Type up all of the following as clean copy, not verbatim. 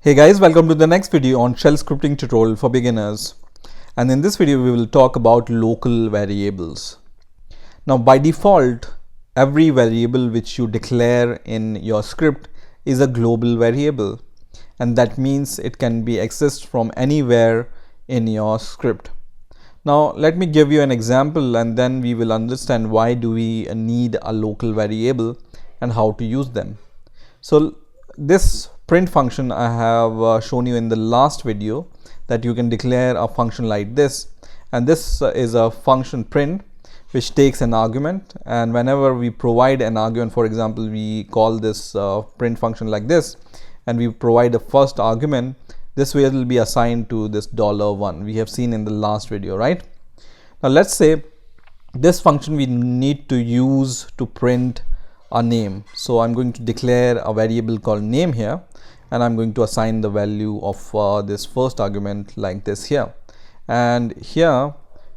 Hey guys, welcome to the next video on shell scripting tutorial for beginners. And in this video we will talk about local variables. Now by default, every variable which you declare in your script is a global variable, and that means it can be accessed from anywhere in your script. Now let me give you an example and then we will understand why do we need a local variable and how to use them. So this print function I have shown you in the last video, that you can declare a function like this, and this is a function print which takes an argument, and whenever we provide an argument, for example we call this print function like this and we provide a first argument, this way it will be assigned to this $1 we have seen in the last video, right? Now let's say this function we need to use to print a name. So I'm going to declare a variable called name here, and I'm going to assign the value of this first argument like this here, and here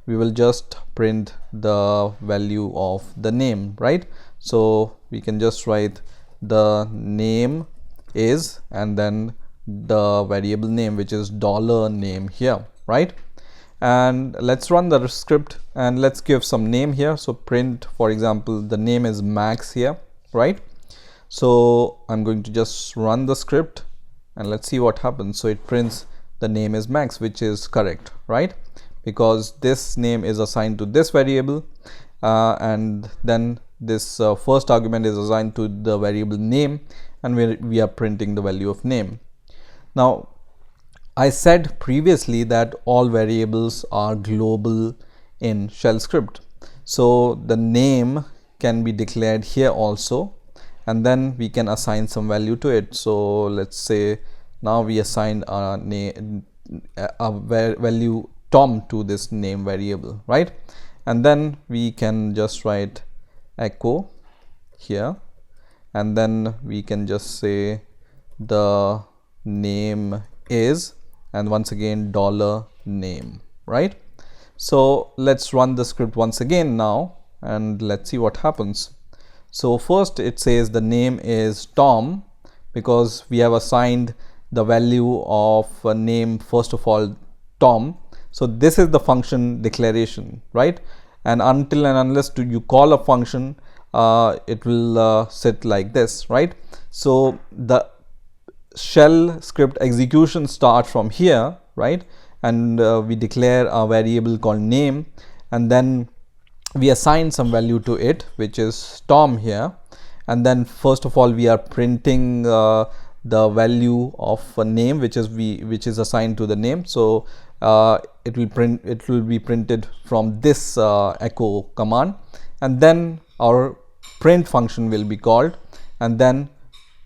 we will just print the value of the name, right? So we can just write the name is and then the variable name, which is $name here, right? And let's run the script and let's give some name here. So print, for example, the name is Max here, right? So I'm going to just run the script and let's see what happens. So it prints the name is Max, which is correct, right? Because this name is assigned to this variable and then this first argument is assigned to the variable name, and we are printing the value of name. Now I said previously that all variables are global in shell script. So the name can be declared here also, and then we can assign some value to it. So let's say now we assign a value Tom to this name variable, right? And then we can just write echo here, and then we can just say the name is, and once again $name, right? So let's run the script once again now and let's see what happens. So first it says the name is Tom because we have assigned the value of a name, first of all Tom. So this is the function declaration, right? And until and unless you call a function, it will sit like this, right? So the shell script execution starts from here, right? And we declare a variable called name, and then we assign some value to it, which is Tom here, and then first of all we are printing the value of a name which is assigned to the name. So it will be printed from this echo command, and then our print function will be called, and then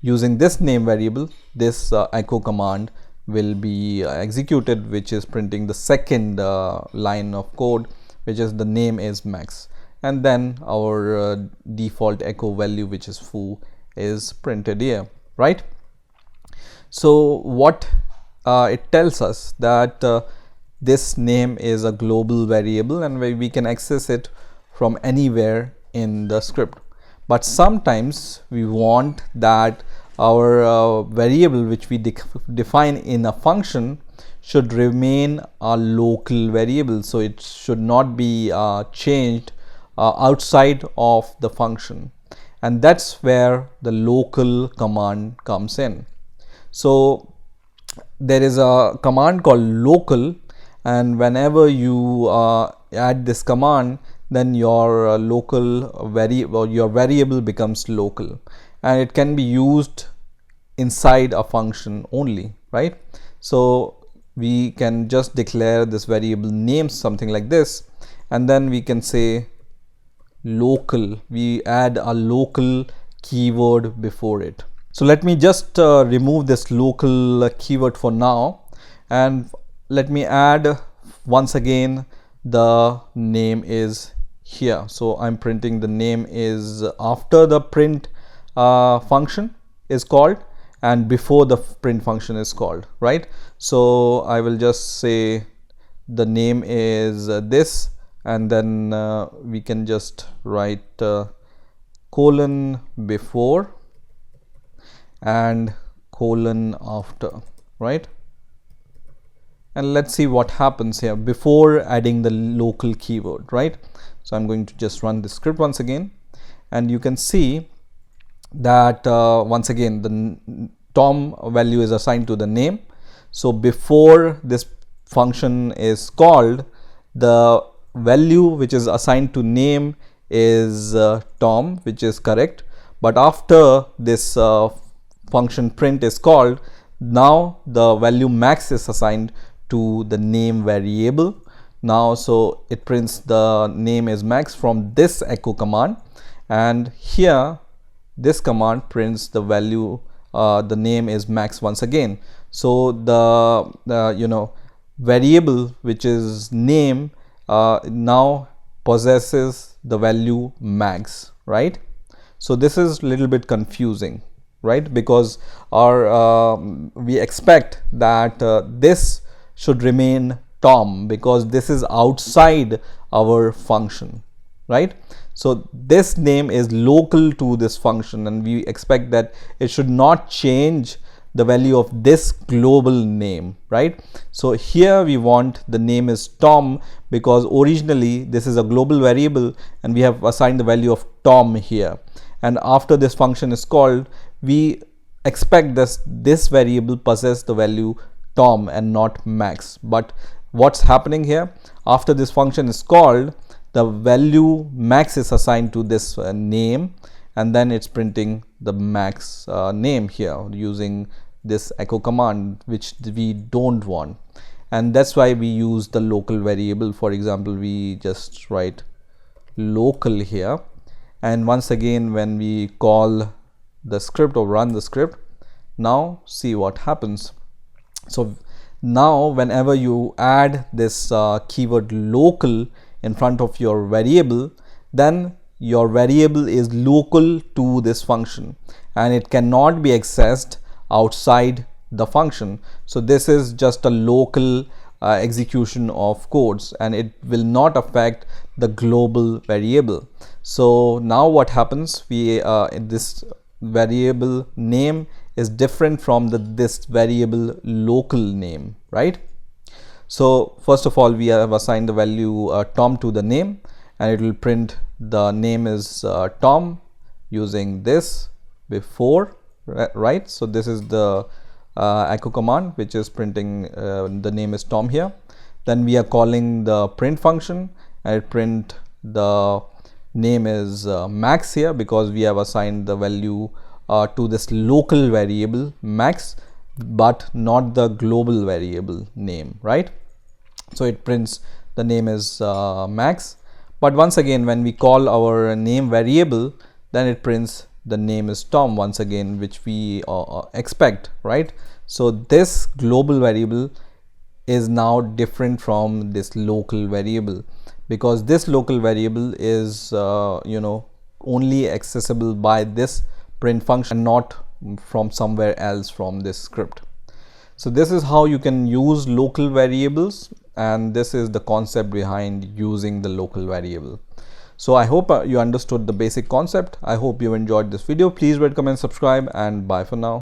using this name variable, this echo command will be executed, which is printing the second line of code, which is the name is Max, and then our default echo value, which is foo, is printed here, right? So what it tells us that this name is a global variable and we can access it from anywhere in the script. But sometimes we want that our variable which we define in a function should remain a local variable, so it should not be changed outside of the function, and that's where the local command comes in. So there is a command called local, and whenever you add this command, then your your variable becomes local, and it can be used inside a function only, right? So we can just declare this variable name something like this, and then we can say local, we add a local keyword before it. So let me just remove this local keyword for now, and let me add once again the name is here. So I'm printing the name is after the print function is called and before the print function is called, right? So I will just say the name is this, and then we can just write colon before and colon after, right? And let's see what happens here before adding the local keyword, right? So I'm going to just run the script once again, and you can see that once again the Tom value is assigned to the name. So before this function is called, the value which is assigned to name is Tom, which is correct. But after this function print is called, now the value max is assigned to the name variable. Now so it prints the name is max from this echo command, and here this command prints the value the name is max once again. So the variable which is name now possesses the value max, right? So this is a little bit confusing, right? Because our we expect that this should remain Tom because this is outside our function, right? So this name is local to this function, and we expect that it should not change the value of this global name, right? So here we want the name is Tom because originally this is a global variable and we have assigned the value of Tom here, and after this function is called, we expect this variable possess the value Tom and not max. But what's happening here, after this function is called, the value max is assigned to this name, and then it's printing the max name here using this echo command, which we don't want. And that's why we use the local variable. For example, we just write local here, and once again when we call the script or run the script, now see what happens. So now whenever you add this keyword local in front of your variable, then your variable is local to this function and it cannot be accessed outside the function. So this is just a local execution of codes, and it will not affect the global variable. So now what happens, we this variable name is different from this variable local name, right? So first of all, we have assigned the value Tom to the name, and it will print the name is Tom using this before, right? So this is the echo command which is printing the name is Tom here. Then we are calling the print function, and it print the name is max here because we have assigned the value to this local variable max, but not the global variable name, right? So it prints the name is max. But once again, when we call our name variable, then it prints the name is Tom once again, which we expect, right? So this global variable is now different from this local variable, because this local variable is only accessible by this print function, not from somewhere else from this script. So this is how you can use local variables, and this is the concept behind using the local variable. So I hope you understood the basic concept. I hope you enjoyed this video. Please rate, comment, subscribe, and bye for now.